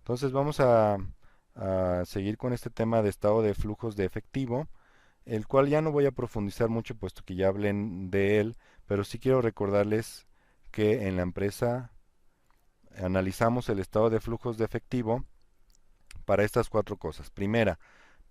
Entonces vamos a seguir con este tema de estado de flujos de efectivo, el cual ya no voy a profundizar mucho puesto que ya hablen de él, pero sí quiero recordarles que en la empresa analizamos el estado de flujos de efectivo para estas cuatro cosas. Primera,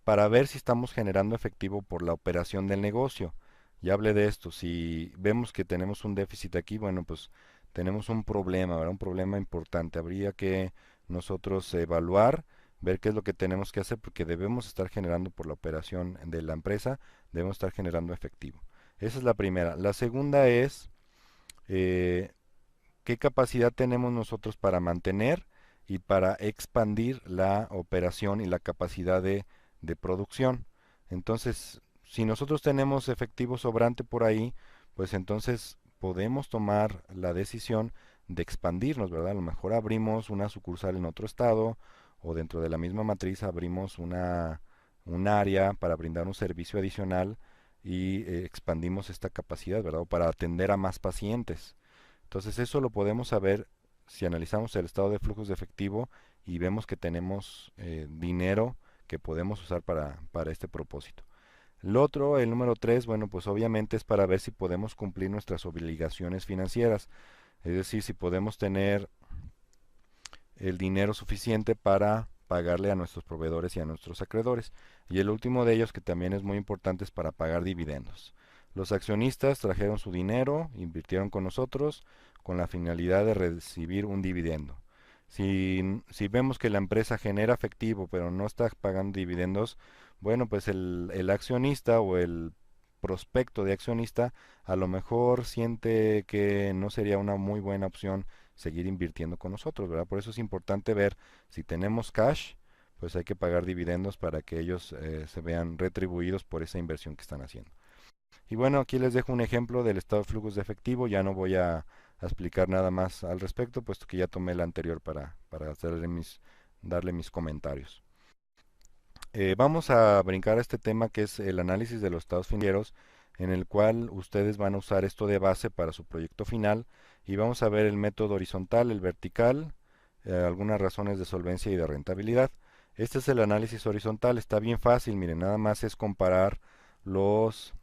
para ver si estamos generando efectivo por la operación del negocio. Ya hablé de esto. Si vemos que tenemos un déficit aquí, bueno, pues tenemos un problema, ¿verdad? Un problema importante. Habría que nosotros evaluar, ver qué es lo que tenemos que hacer, porque debemos estar generando por la operación de la empresa, debemos estar generando efectivo. Esa es la primera. La segunda es eh, qué capacidad tenemos nosotros para mantener y para expandir la operación y la capacidad de producción. Entonces, si nosotros tenemos efectivo sobrante por ahí, pues entonces podemos tomar la decisión de expandirnos, ¿verdad? A lo mejor abrimos una sucursal en otro estado o dentro de la misma matriz abrimos un área para brindar un servicio adicional y expandimos esta capacidad, ¿verdad? O para atender a más pacientes. Entonces eso lo podemos saber si analizamos el estado de flujos de efectivo y vemos que tenemos dinero que podemos usar para este propósito. El otro, el número 3, bueno, pues obviamente es para ver si podemos cumplir nuestras obligaciones financieras, es decir, si podemos tener el dinero suficiente para pagarle a nuestros proveedores y a nuestros acreedores. Y el último de ellos, que también es muy importante, es para pagar dividendos. Los accionistas trajeron su dinero, invirtieron con nosotros con la finalidad de recibir un dividendo. Si vemos que la empresa genera efectivo pero no está pagando dividendos, bueno, pues el accionista o el prospecto de accionista a lo mejor siente que no sería una muy buena opción seguir invirtiendo con nosotros, ¿verdad? Por eso es importante ver si tenemos cash, pues hay que pagar dividendos para que ellos se vean retribuidos por esa inversión que están haciendo. Y bueno, aquí les dejo un ejemplo del estado de flujos de efectivo, ya no voy a explicar nada más al respecto, puesto que ya tomé el anterior para darle mis comentarios. Vamos a brincar a este tema que es el análisis de los estados financieros, en el cual ustedes van a usar esto de base para su proyecto final y vamos a ver el método horizontal, el vertical, algunas razones de solvencia y de rentabilidad. Este es el análisis horizontal, está bien fácil, miren, nada más es comparar los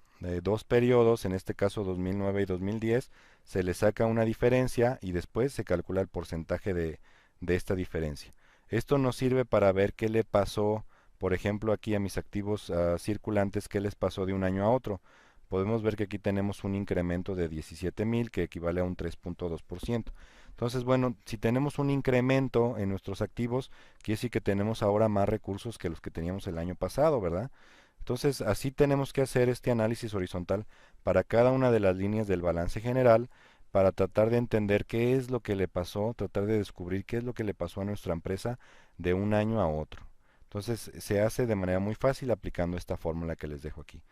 dos periodos, en este caso 2009 y 2010, se le saca una diferencia y después se calcula el porcentaje de esta diferencia. Esto nos sirve para ver qué le pasó, por ejemplo, aquí a mis activos circulantes, qué les pasó de un año a otro. Podemos ver que aquí tenemos un incremento de 17,000 que equivale a un 3.2%. Entonces, bueno, si tenemos un incremento en nuestros activos, quiere decir que tenemos ahora más recursos que los que teníamos el año pasado, ¿verdad? Entonces, así tenemos que hacer este análisis horizontal para cada una de las líneas del balance general para tratar de entender qué es lo que le pasó, tratar de descubrir qué es lo que le pasó a nuestra empresa de un año a otro. Entonces, se hace de manera muy fácil aplicando esta fórmula que les dejo aquí.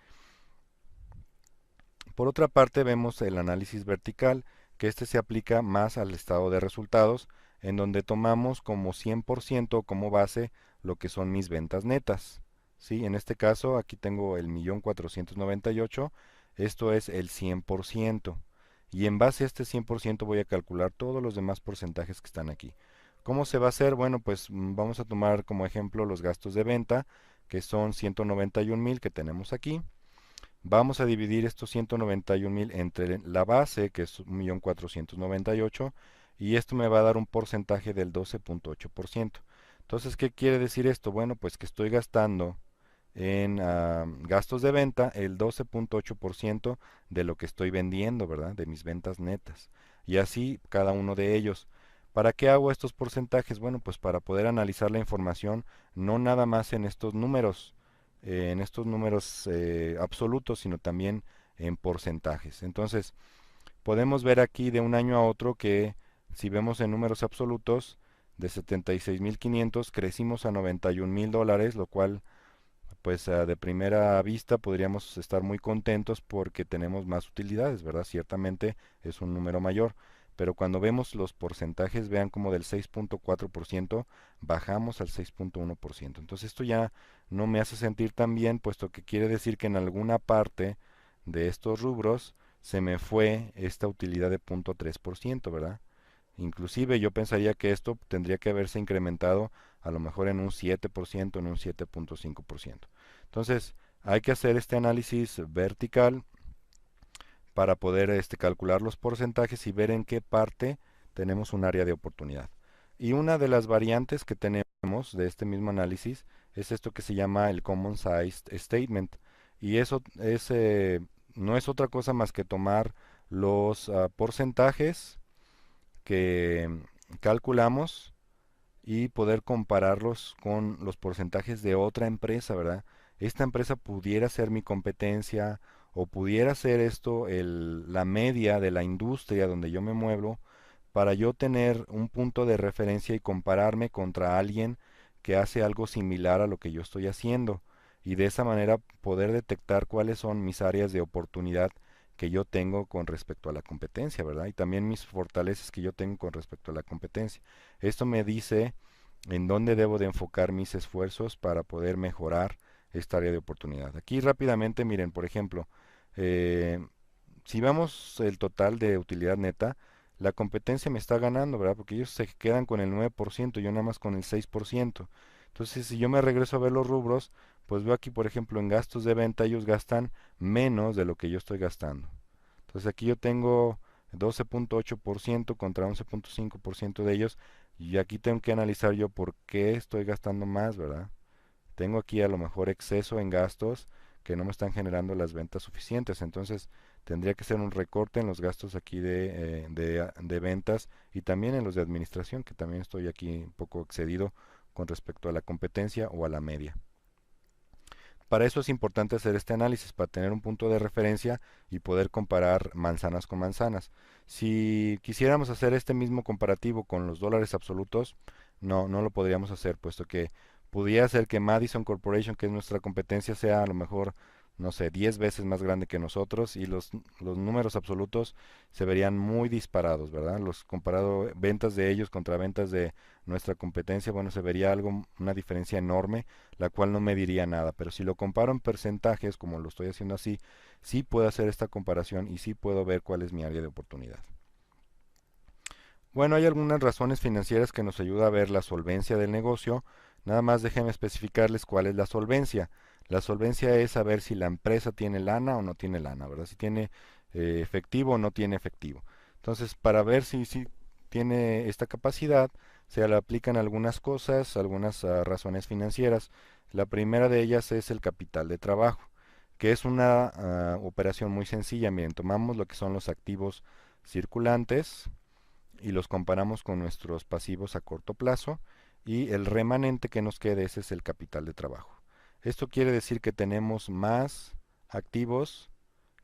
Por otra parte, vemos el análisis vertical, que este se aplica más al estado de resultados, en donde tomamos como 100% como base lo que son mis ventas netas. ¿Sí? En este caso, aquí tengo el 1.498.000, esto es el 100%. Y en base a este 100% voy a calcular todos los demás porcentajes que están aquí. ¿Cómo se va a hacer? Bueno, pues vamos a tomar como ejemplo los gastos de venta, que son 191,000 que tenemos aquí. Vamos a dividir estos 191,000 entre la base, que es 1.498.000, y esto me va a dar un porcentaje del 12.8%. Entonces, ¿qué quiere decir esto? Bueno, pues que estoy gastando en gastos de venta el 12.8% de lo que estoy vendiendo, ¿verdad? De mis ventas netas. Y así cada uno de ellos. ¿Para qué hago estos porcentajes? Bueno, pues para poder analizar la información no nada más en estos números absolutos, sino también en porcentajes. Entonces, podemos ver aquí de un año a otro que si vemos en números absolutos, de 76,500 crecimos a 91,000 dólares, lo cual pues de primera vista podríamos estar muy contentos porque tenemos más utilidades, ¿verdad? Ciertamente es un número mayor, pero cuando vemos los porcentajes, vean como del 6.4% bajamos al 6.1%. Entonces esto ya no me hace sentir tan bien, puesto que quiere decir que en alguna parte de estos rubros se me fue esta utilidad de 0.3%, ¿verdad? Inclusive yo pensaría que esto tendría que haberse incrementado a lo mejor en un 7%, en un 7.5%. Entonces, hay que hacer este análisis vertical para poder calcular los porcentajes y ver en qué parte tenemos un área de oportunidad. Y una de las variantes que tenemos de este mismo análisis es esto que se llama el Common Size Statement. Y eso no es otra cosa más que tomar los porcentajes que calculamos y poder compararlos con los porcentajes de otra empresa, ¿verdad? Esta empresa pudiera ser mi competencia o pudiera ser esto la media de la industria donde yo me muevo para yo tener un punto de referencia y compararme contra alguien que hace algo similar a lo que yo estoy haciendo y de esa manera poder detectar cuáles son mis áreas de oportunidad que yo tengo con respecto a la competencia, ¿verdad? Y también mis fortalezas que yo tengo con respecto a la competencia. Esto me dice en dónde debo de enfocar mis esfuerzos para poder mejorar esta área de oportunidad. Aquí rápidamente, miren, por ejemplo, eh, si vemos el total de utilidad neta, la competencia me está ganando, ¿verdad? Porque ellos se quedan con el 9%, yo nada más con el 6%. Entonces, si yo me regreso a ver los rubros, pues veo aquí, por ejemplo, en gastos de venta, ellos gastan menos de lo que yo estoy gastando. Entonces, aquí yo tengo 12.8% contra 11.5% de ellos, y aquí tengo que analizar yo por qué estoy gastando más, ¿verdad? Tengo aquí a lo mejor exceso en gastos que no me están generando las ventas suficientes. Entonces tendría que ser un recorte en los gastos aquí de ventas y también en los de administración, que también estoy aquí un poco excedido con respecto a la competencia o a la media. Para eso es importante hacer este análisis, para tener un punto de referencia y poder comparar manzanas con manzanas. Si quisiéramos hacer este mismo comparativo con los dólares absolutos, no lo podríamos hacer, puesto que pudiera ser que Madison Corporation, que es nuestra competencia, sea a lo mejor, no sé, 10 veces más grande que nosotros y los números absolutos se verían muy disparados, ¿verdad? Los comparado ventas de ellos contra ventas de nuestra competencia, bueno, se vería algo, una diferencia enorme la cual no me diría nada, pero si lo comparo en porcentajes, como lo estoy haciendo así, sí puedo hacer esta comparación y sí puedo ver cuál es mi área de oportunidad. Bueno, hay algunas razones financieras que nos ayuda a ver la solvencia del negocio. Nada más déjenme especificarles cuál es la solvencia. La solvencia es saber si la empresa tiene lana o no tiene lana, ¿verdad? Si tiene efectivo o no tiene efectivo. Entonces, para ver si tiene esta capacidad, se le aplican algunas cosas, algunas razones financieras. La primera de ellas es el capital de trabajo, que es una operación muy sencilla. Miren, tomamos lo que son los activos circulantes, y los comparamos con nuestros pasivos a corto plazo y el remanente que nos quede ese es el capital de trabajo. Esto quiere decir que tenemos más activos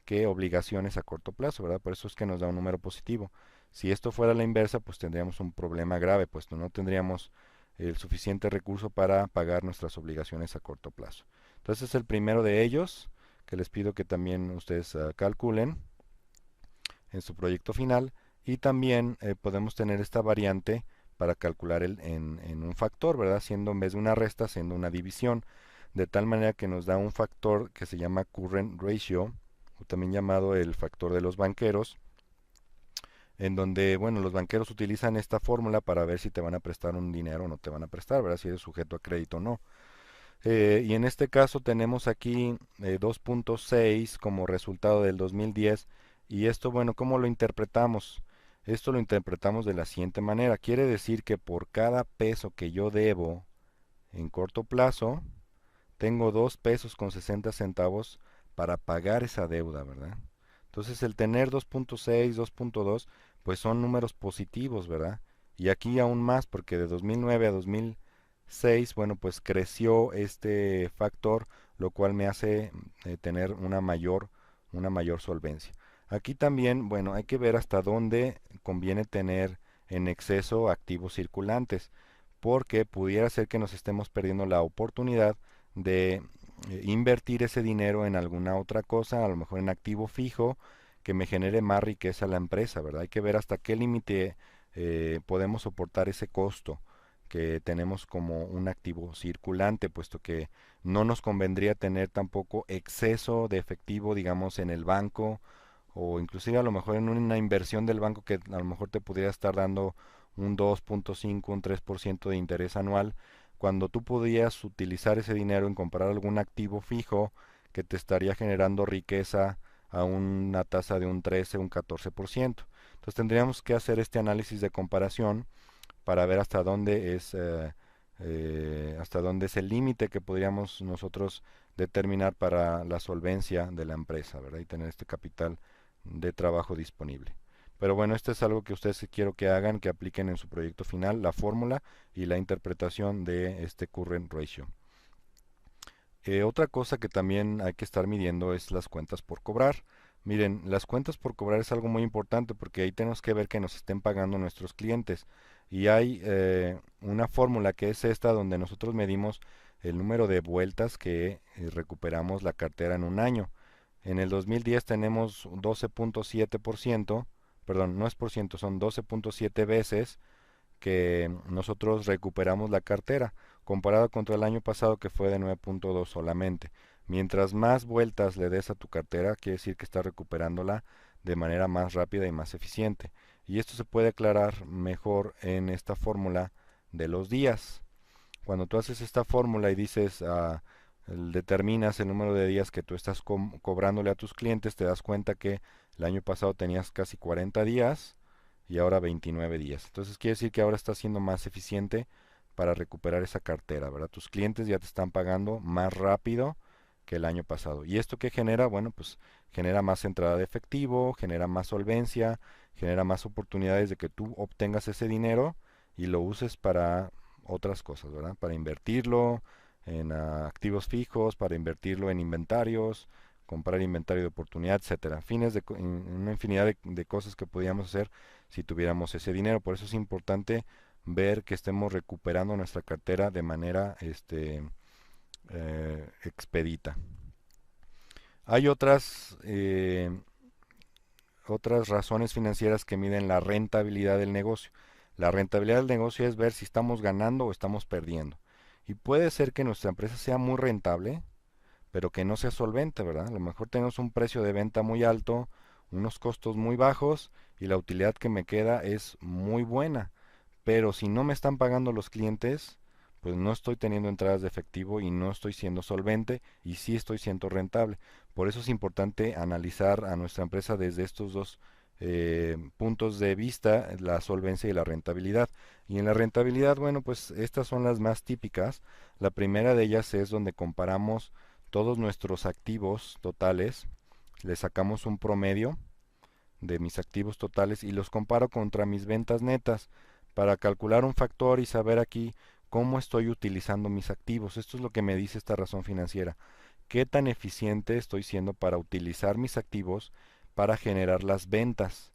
que obligaciones a corto plazo, ¿verdad? Por eso es que nos da un número positivo. Si esto fuera la inversa, pues tendríamos un problema grave, puesto no tendríamos el suficiente recurso para pagar nuestras obligaciones a corto plazo. Entonces, el primero de ellos, que les pido que también ustedes calculen en su proyecto final, y también podemos tener esta variante para calcular en un factor, ¿verdad? Siendo en vez de una resta, siendo una división, de tal manera que nos da un factor que se llama current ratio, o también llamado el factor de los banqueros, en donde, bueno, los banqueros utilizan esta fórmula para ver si te van a prestar un dinero o no te van a prestar, ¿verdad? Si eres sujeto a crédito o no. Y en este caso tenemos aquí 2.6 como resultado del 2010. Y esto, bueno, ¿cómo lo interpretamos? Esto lo interpretamos de la siguiente manera. Quiere decir que por cada peso que yo debo en corto plazo, tengo 2 pesos con 60 centavos para pagar esa deuda, ¿verdad? Entonces el tener 2.6, 2.2, pues son números positivos, ¿verdad? Y aquí aún más, porque de 2009 a 2006, bueno, pues creció este factor, lo cual me hace tener una mayor solvencia. Aquí también, bueno, hay que ver hasta dónde conviene tener en exceso activos circulantes, porque pudiera ser que nos estemos perdiendo la oportunidad de invertir ese dinero en alguna otra cosa, a lo mejor en activo fijo, que me genere más riqueza a la empresa, ¿verdad? Hay que ver hasta qué límite podemos soportar ese costo que tenemos como un activo circulante, puesto que no nos convendría tener tampoco exceso de efectivo, digamos, en el banco o inclusive a lo mejor en una inversión del banco que a lo mejor te pudiera estar dando un 2.5, un 3% de interés anual, cuando tú podías utilizar ese dinero en comprar algún activo fijo que te estaría generando riqueza a una tasa de un 13, un 14%. Entonces tendríamos que hacer este análisis de comparación para ver hasta dónde es el límite que podríamos nosotros determinar para la solvencia de la empresa, ¿verdad? Y tener este capital de trabajo disponible. Pero bueno, esto es algo que ustedes quiero que hagan, que apliquen en su proyecto final, la fórmula y la interpretación de este current ratio. Otra cosa que también hay que estar midiendo es las cuentas por cobrar. Miren, las cuentas por cobrar es algo muy importante porque ahí tenemos que ver que nos estén pagando nuestros clientes. Y hay una fórmula que es esta donde nosotros medimos el número de vueltas que recuperamos la cartera en un año. En el 2010 tenemos 12.7%, perdón, no es por ciento, son 12.7 veces que nosotros recuperamos la cartera, comparado contra el año pasado que fue de 9.2 solamente. Mientras más vueltas le des a tu cartera, quiere decir que estás recuperándola de manera más rápida y más eficiente. Y esto se puede aclarar mejor en esta fórmula de los días. Cuando tú haces esta fórmula y dices, determinas el número de días que tú estás cobrándole a tus clientes, te das cuenta que el año pasado tenías casi 40 días y ahora 29 días. Entonces quiere decir que ahora estás siendo más eficiente para recuperar esa cartera, ¿verdad? Tus clientes ya te están pagando más rápido que el año pasado. ¿Y esto qué genera? Bueno, pues genera más entrada de efectivo, genera más solvencia, genera más oportunidades de que tú obtengas ese dinero y lo uses para otras cosas, ¿verdad? Para invertirlo en activos fijos, para invertirlo en inventarios, comprar inventario de oportunidad, etcétera. Una infinidad de cosas que podíamos hacer si tuviéramos ese dinero. Por eso es importante ver que estemos recuperando nuestra cartera de manera expedita. Hay otras razones financieras que miden la rentabilidad del negocio. La rentabilidad del negocio es ver si estamos ganando o estamos perdiendo. Y puede ser que nuestra empresa sea muy rentable, pero que no sea solvente, ¿verdad? A lo mejor tenemos un precio de venta muy alto, unos costos muy bajos y la utilidad que me queda es muy buena. Pero si no me están pagando los clientes, pues no estoy teniendo entradas de efectivo y no estoy siendo solvente y sí estoy siendo rentable. Por eso es importante analizar a nuestra empresa desde estos dos puntos de vista, la solvencia y la rentabilidad. Y en la rentabilidad, bueno, pues estas son las más típicas. La primera de ellas es donde comparamos todos nuestros activos totales, le sacamos un promedio de mis activos totales y los comparo contra mis ventas netas para calcular un factor y saber aquí cómo estoy utilizando mis activos. Esto es lo que me dice esta razón financiera. ¿Qué tan eficiente estoy siendo para utilizar mis activos para generar las ventas?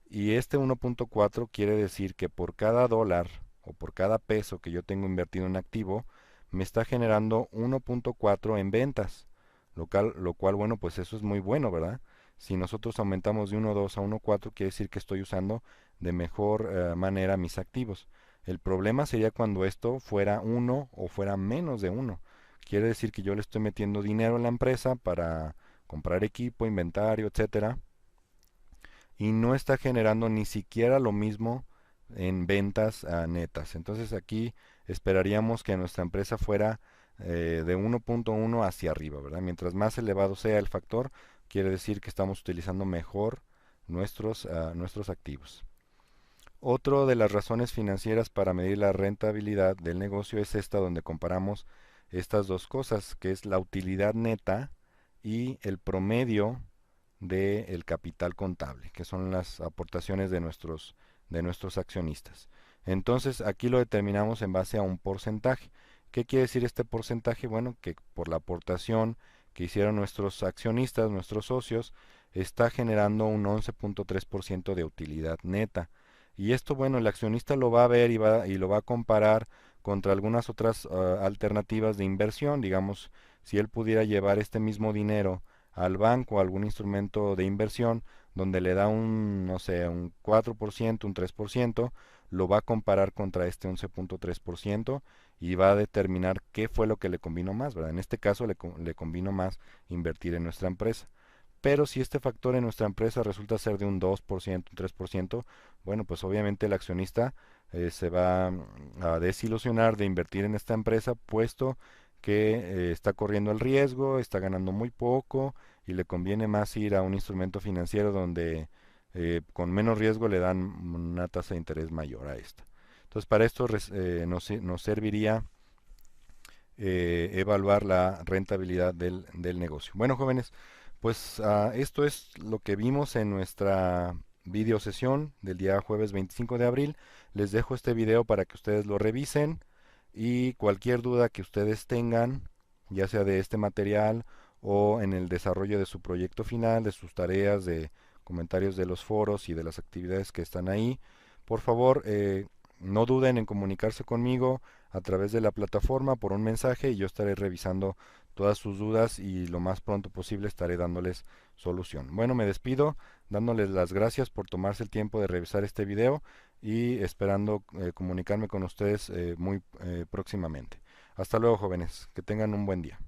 Y este 1.4 quiere decir que por cada dólar o por cada peso que yo tengo invertido en activo, me está generando 1.4 en ventas. Lo cual, bueno, pues eso es muy bueno, ¿verdad? Si nosotros aumentamos de 1.2 a 1.4, quiere decir que estoy usando de mejor manera mis activos. El problema sería cuando esto fuera 1 o fuera menos de 1. Quiere decir que yo le estoy metiendo dinero a la empresa para comprar equipo, inventario, etcétera, y no está generando ni siquiera lo mismo en ventas netas. Entonces aquí esperaríamos que nuestra empresa fuera de 1.1 hacia arriba, ¿verdad? Mientras más elevado sea el factor, quiere decir que estamos utilizando mejor nuestros activos. Otra de las razones financieras para medir la rentabilidad del negocio es esta donde comparamos estas dos cosas, que es la utilidad neta y el promedio del capital contable, que son las aportaciones de nuestros accionistas. Entonces, aquí lo determinamos en base a un porcentaje. ¿Qué quiere decir este porcentaje? Bueno, que por la aportación que hicieron nuestros accionistas, nuestros socios, está generando un 11.3% de utilidad neta. Y esto, bueno, el accionista lo va a ver y lo va a comparar contra algunas otras alternativas de inversión. Digamos, si él pudiera llevar este mismo dinero al banco, algún instrumento de inversión donde le da no sé, un 4%, un 3%, lo va a comparar contra este 11.3% y va a determinar qué fue lo que le convino más, ¿verdad? En este caso le convino más invertir en nuestra empresa. pero si este factor en nuestra empresa resulta ser de un 2%, un 3%, bueno, pues obviamente el accionista se va a desilusionar de invertir en esta empresa, puesto que está corriendo el riesgo, está ganando muy poco y le conviene más ir a un instrumento financiero donde con menos riesgo le dan una tasa de interés mayor a esta. Entonces, para esto nos serviría evaluar la rentabilidad del negocio. Bueno, jóvenes, pues esto es lo que vimos en nuestra video sesión del día jueves 25 de abril. Les dejo este video para que ustedes lo revisen y cualquier duda que ustedes tengan, ya sea de este material o en el desarrollo de su proyecto final, de sus tareas, de comentarios de los foros y de las actividades que están ahí, por favor, no duden en comunicarse conmigo a través de la plataforma por un mensaje y yo estaré revisando todas sus dudas y lo más pronto posible estaré dándoles solución. Bueno, me despido dándoles las gracias por tomarse el tiempo de revisar este video y esperando comunicarme con ustedes muy próximamente. Hasta luego, jóvenes, que tengan un buen día.